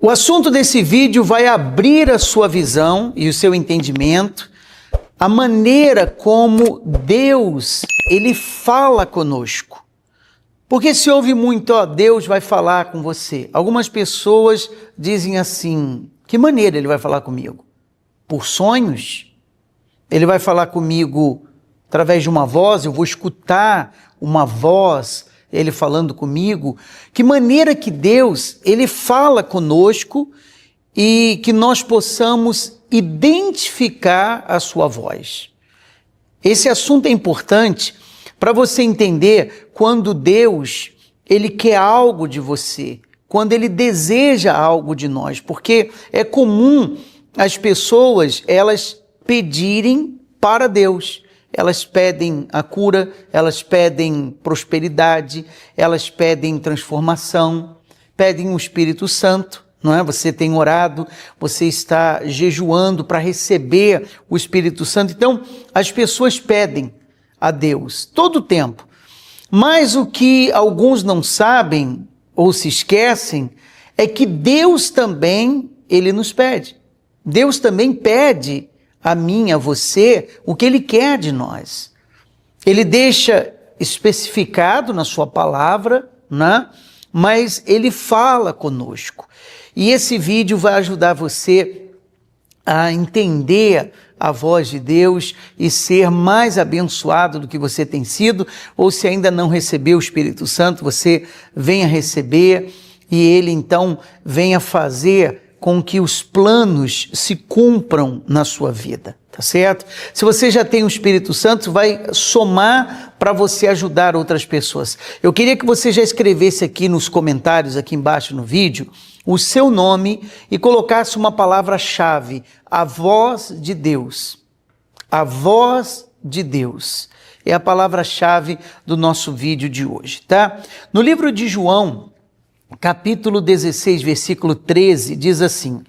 O assunto desse vídeo vai abrir a sua visão e o seu entendimento, a maneira como Deus, Ele fala conosco. Porque se ouve muito, Deus vai falar com você. Algumas pessoas dizem assim, que maneira Ele vai falar comigo? Por sonhos? Ele vai falar comigo através de uma voz, eu vou escutar uma voz, Ele falando comigo. Que maneira que Deus, Ele fala conosco e que nós possamos identificar a sua voz. Esse assunto é importante para você entender quando Deus, Ele quer algo de você, quando Ele deseja algo de nós, porque é comum as pessoas, elas pedirem para Deus. Elas pedem a cura, elas pedem prosperidade, elas pedem transformação, pedem o Espírito Santo, não é? Você tem orado, você está jejuando para receber o Espírito Santo. Então, as pessoas pedem a Deus todo o tempo. Mas o que alguns não sabem ou se esquecem é que Deus também, Ele nos pede. Deus também pede a mim, a você, o que Ele quer de nós. Ele deixa especificado na sua palavra, né? Mas Ele fala conosco. E esse vídeo vai ajudar você a entender a voz de Deus e ser mais abençoado do que você tem sido, ou se ainda não recebeu o Espírito Santo, você venha receber e Ele então venha fazer com que os planos se cumpram na sua vida, tá certo? Se você já tem o Espírito Santo, vai somar para você ajudar outras pessoas. Eu queria que você já escrevesse aqui nos comentários, aqui embaixo no vídeo, o seu nome e colocasse uma palavra-chave, a voz de Deus. A voz de Deus é a palavra-chave do nosso vídeo de hoje, tá? No livro de João, capítulo 16, versículo 13, diz assim: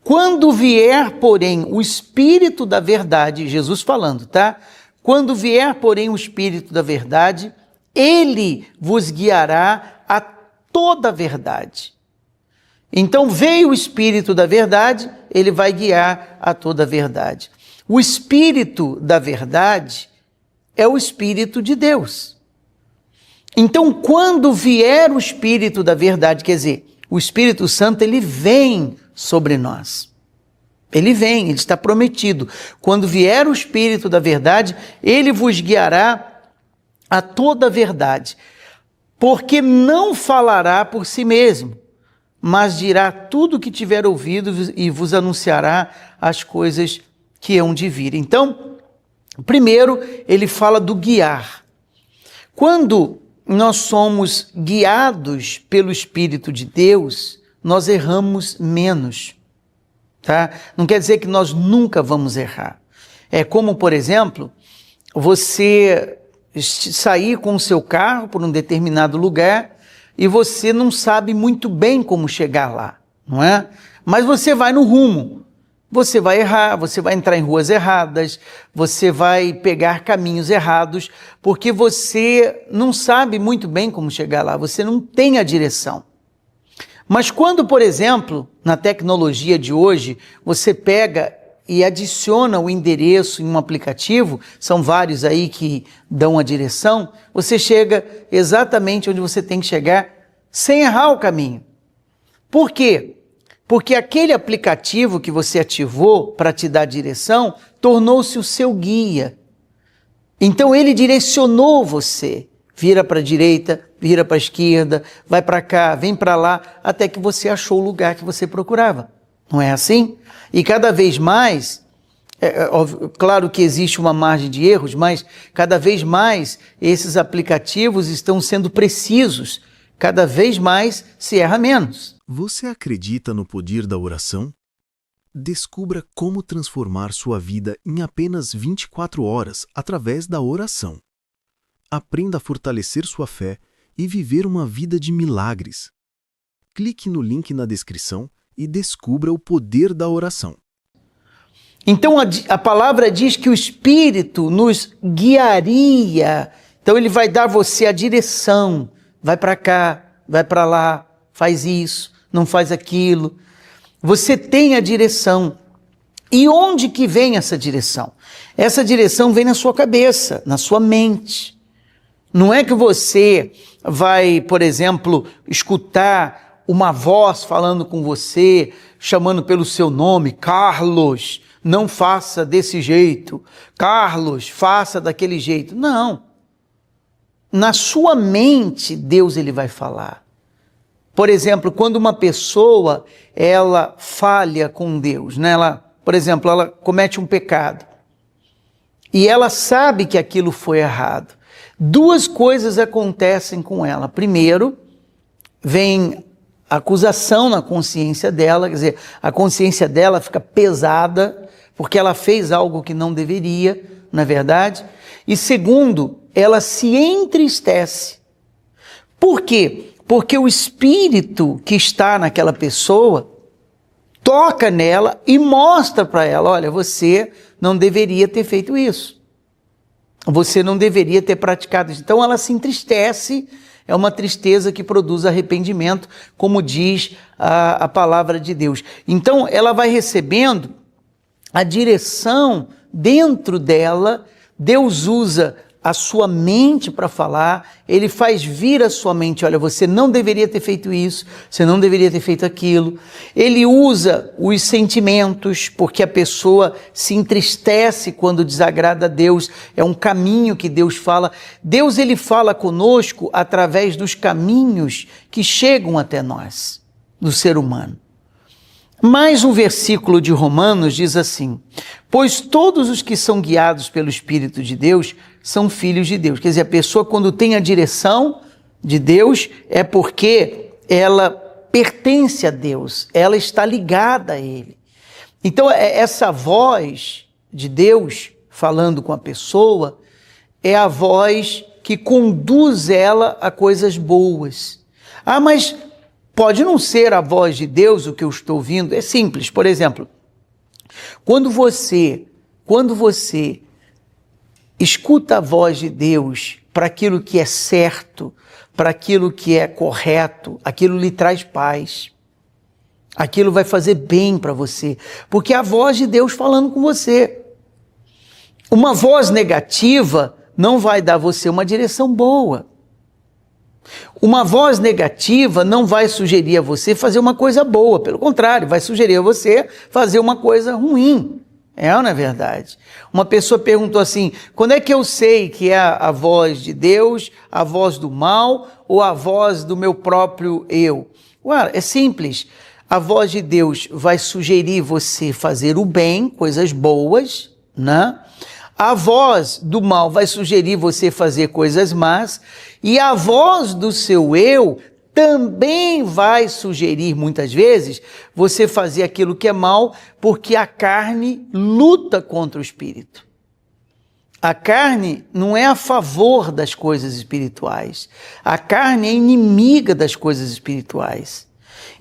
quando vier, porém, o Espírito da verdade, Jesus falando, tá? Quando vier, porém, o Espírito da verdade, Ele vos guiará a toda a verdade. Então veio o Espírito da verdade, Ele vai guiar a toda a verdade. O Espírito da verdade é o Espírito de Deus. Então, quando vier o Espírito da verdade, quer dizer, o Espírito Santo, ele vem sobre nós. Ele vem, ele está prometido. Quando vier o Espírito da verdade, ele vos guiará a toda a verdade. Porque não falará por si mesmo, mas dirá tudo o que tiver ouvido e vos anunciará as coisas que hão de vir. Então, primeiro, ele fala do guiar. Quando nós somos guiados pelo Espírito de Deus, nós erramos menos, tá? Não quer dizer que nós nunca vamos errar. É como, por exemplo, você sair com o seu carro por um determinado lugar e você não sabe muito bem como chegar lá, não é? Mas você vai no rumo. Você vai errar, você vai entrar em ruas erradas, você vai pegar caminhos errados, porque você não sabe muito bem como chegar lá, você não tem a direção. Mas quando, por exemplo, na tecnologia de hoje, você pega e adiciona o endereço em um aplicativo, são vários aí que dão a direção, você chega exatamente onde você tem que chegar, sem errar o caminho. Por quê? Porque aquele aplicativo que você ativou para te dar direção, tornou-se o seu guia. Então ele direcionou você. Vira para a direita, vira para a esquerda, vai para cá, vem para lá, até que você achou o lugar que você procurava. Não é assim? E cada vez mais, claro que existe uma margem de erros, mas cada vez mais esses aplicativos estão sendo precisos. Cada vez mais se erra menos. Você acredita no poder da oração? Descubra como transformar sua vida em apenas 24 horas através da oração. Aprenda a fortalecer sua fé e viver uma vida de milagres. Clique no link na descrição e descubra o poder da oração. Então a palavra diz que o Espírito nos guiaria. Então ele vai dar você a direção. Vai para cá, vai para lá, faz isso. não faz aquilo. Você tem a direção. E onde que vem essa direção? Essa direção vem na sua cabeça, na sua mente. Não é que você vai, por exemplo, escutar uma voz falando com você, chamando pelo seu nome, Carlos, não faça desse jeito, Carlos, faça daquele jeito. Não. Na sua mente, Deus ele vai falar. Por exemplo, quando uma pessoa, ela falha com Deus, né? Por exemplo, ela comete um pecado e ela sabe que aquilo foi errado. Duas coisas acontecem com ela. Primeiro, vem acusação na consciência dela, quer dizer, a consciência dela fica pesada porque ela fez algo que não deveria, na verdade. E segundo, ela se entristece. Por quê? Porque o espírito que está naquela pessoa toca nela e mostra para ela, olha, você não deveria ter feito isso. Você não deveria ter praticado isso. Então ela se entristece, é uma tristeza que produz arrependimento, como diz a palavra de Deus. Então ela vai recebendo a direção dentro dela. Deus usa a sua mente para falar, ele faz vir a sua mente, olha, você não deveria ter feito isso, você não deveria ter feito aquilo. Ele usa os sentimentos, porque a pessoa se entristece quando desagrada a Deus, é um caminho que Deus fala. Deus ele fala conosco através dos caminhos que chegam até nós, do ser humano. Mais um versículo de Romanos diz assim, pois todos os que são guiados pelo Espírito de Deus são filhos de Deus. Quer dizer, a pessoa quando tem a direção de Deus é porque ela pertence a Deus, ela está ligada a Ele. Então essa voz de Deus falando com a pessoa é a voz que conduz ela a coisas boas. Ah, mas pode não ser a voz de Deus o que eu estou ouvindo. É simples, por exemplo, quando você escuta a voz de Deus para aquilo que é certo, para aquilo que é correto, aquilo lhe traz paz. Aquilo vai fazer bem para você, porque é a voz de Deus falando com você. Uma voz negativa não vai dar a você uma direção boa. Uma voz negativa não vai sugerir a você fazer uma coisa boa, pelo contrário, vai sugerir a você fazer uma coisa ruim. É ou não é verdade? Uma pessoa perguntou assim, quando é que eu sei que é a voz de Deus, a voz do mal ou a voz do meu próprio eu? Ué, é simples, a voz de Deus vai sugerir você fazer o bem, coisas boas, né? A voz do mal vai sugerir você fazer coisas más, e a voz do seu eu também vai sugerir, muitas vezes, você fazer aquilo que é mal, porque a carne luta contra o espírito. A carne não é a favor das coisas espirituais. A carne é inimiga das coisas espirituais.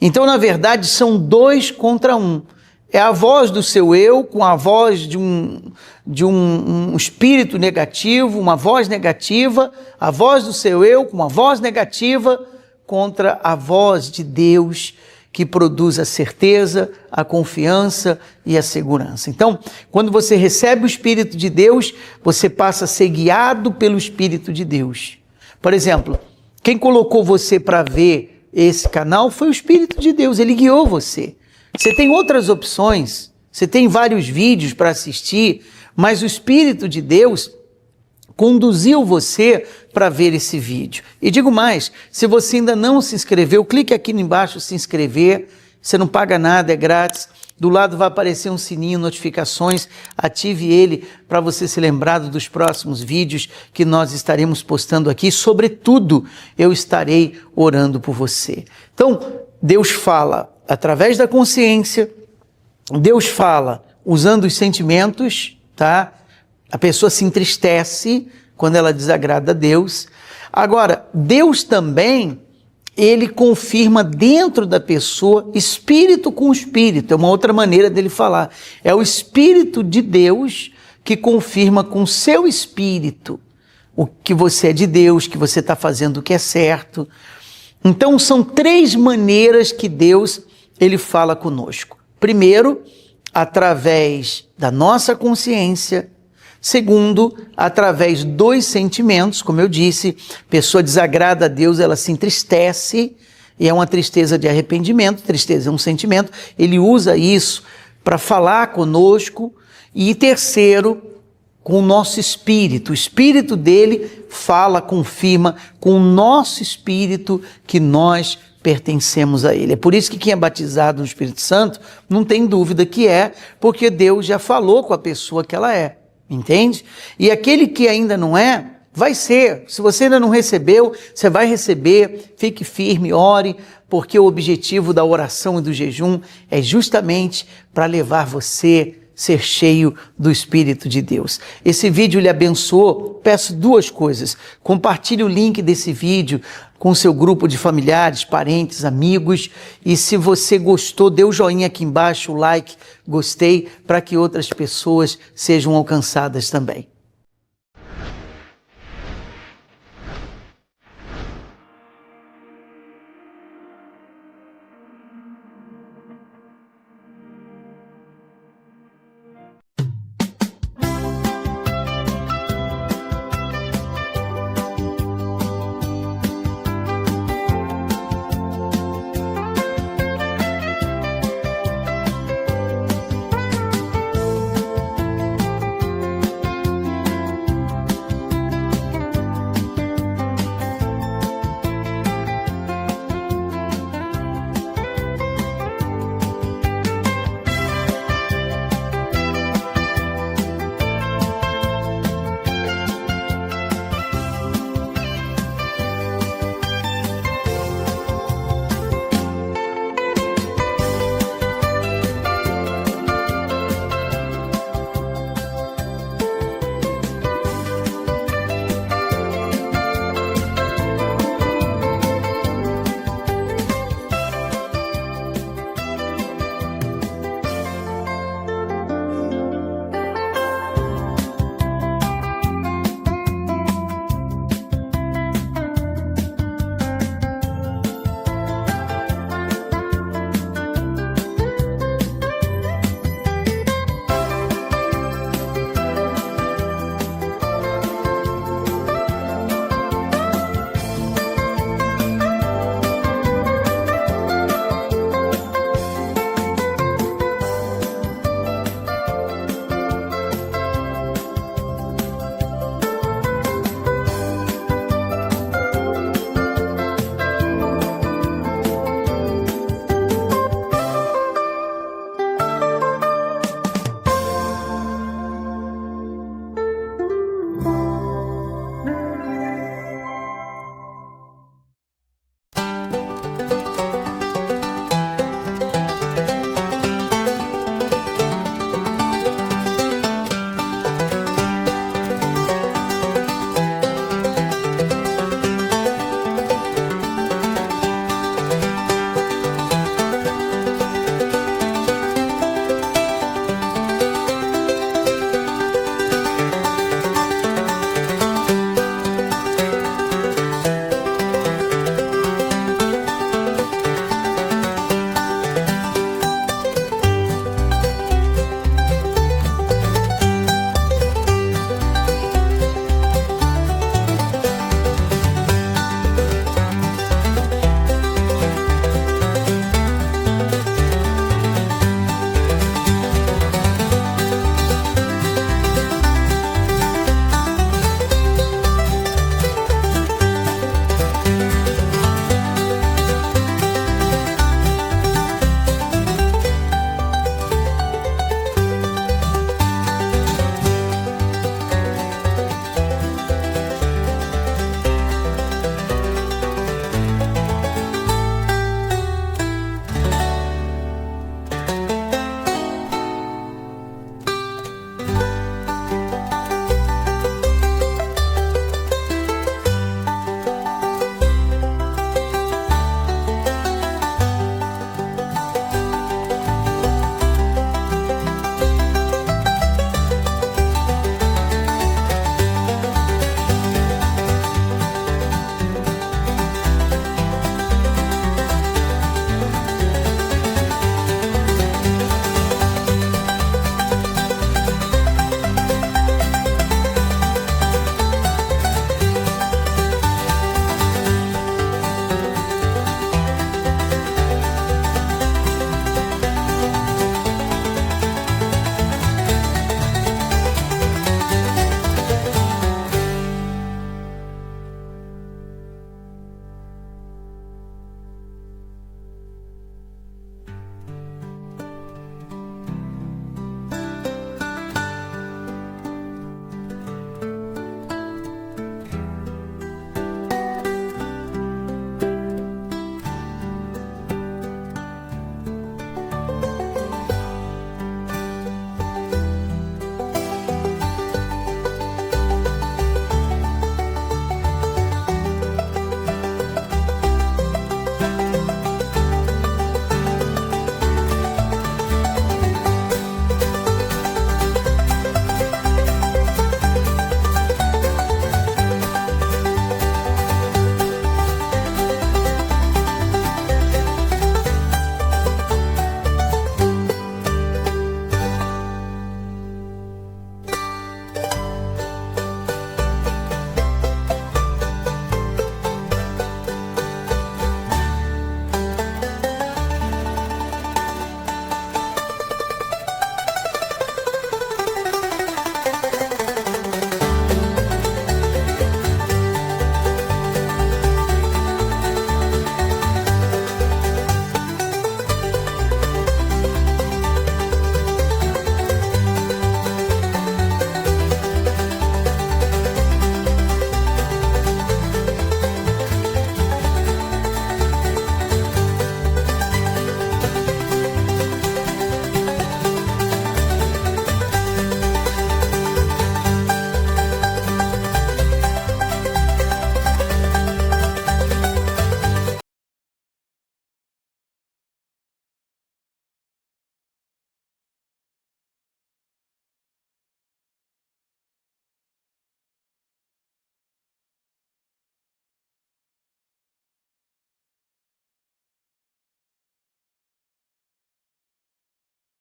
Então, na verdade, são 2 contra 1. É a voz do seu eu com a voz de um espírito negativo, uma voz negativa, a voz do seu eu com uma voz negativa contra a voz de Deus que produz a certeza, a confiança e a segurança. Então, quando você recebe o Espírito de Deus, você passa a ser guiado pelo Espírito de Deus. Por exemplo, quem colocou você para ver esse canal foi o Espírito de Deus, ele guiou você. Você tem outras opções, você tem vários vídeos para assistir, mas o Espírito de Deus conduziu você para ver esse vídeo. E digo mais, se você ainda não se inscreveu, clique aqui embaixo se inscrever, você não paga nada, é grátis. Do lado vai aparecer um sininho, notificações, ative ele para você ser lembrado dos próximos vídeos que nós estaremos postando aqui. Sobretudo, eu estarei orando por você. Então, Deus fala através da consciência, Deus fala usando os sentimentos, tá? A pessoa se entristece quando ela desagrada a Deus. Agora, Deus também, ele confirma dentro da pessoa, espírito com espírito, é uma outra maneira dele falar. É o Espírito de Deus que confirma com seu espírito o que você é de Deus, que você está fazendo o que é certo. Então são 3 maneiras que Deus ele fala conosco. Primeiro, através da nossa consciência. Segundo, através dos sentimentos, como eu disse, pessoa desagrada a Deus, ela se entristece, e é uma tristeza de arrependimento, tristeza é um sentimento, ele usa isso para falar conosco. E terceiro, com o nosso espírito, o espírito dele fala, confirma com o nosso espírito que nós pertencemos a ele. É por isso que quem é batizado no Espírito Santo não tem dúvida que é, porque Deus já falou com a pessoa que ela é, entende? E aquele que ainda não é, vai ser. Se você ainda não recebeu, você vai receber. Fique firme, ore, porque o objetivo da oração e do jejum é justamente para levar você a ser cheio do Espírito de Deus. Esse vídeo lhe abençoou? Peço 2 coisas. Compartilhe o link desse vídeo com seu grupo de familiares, parentes, amigos. E se você gostou, dê o joinha aqui embaixo, o like, gostei, para que outras pessoas sejam alcançadas também.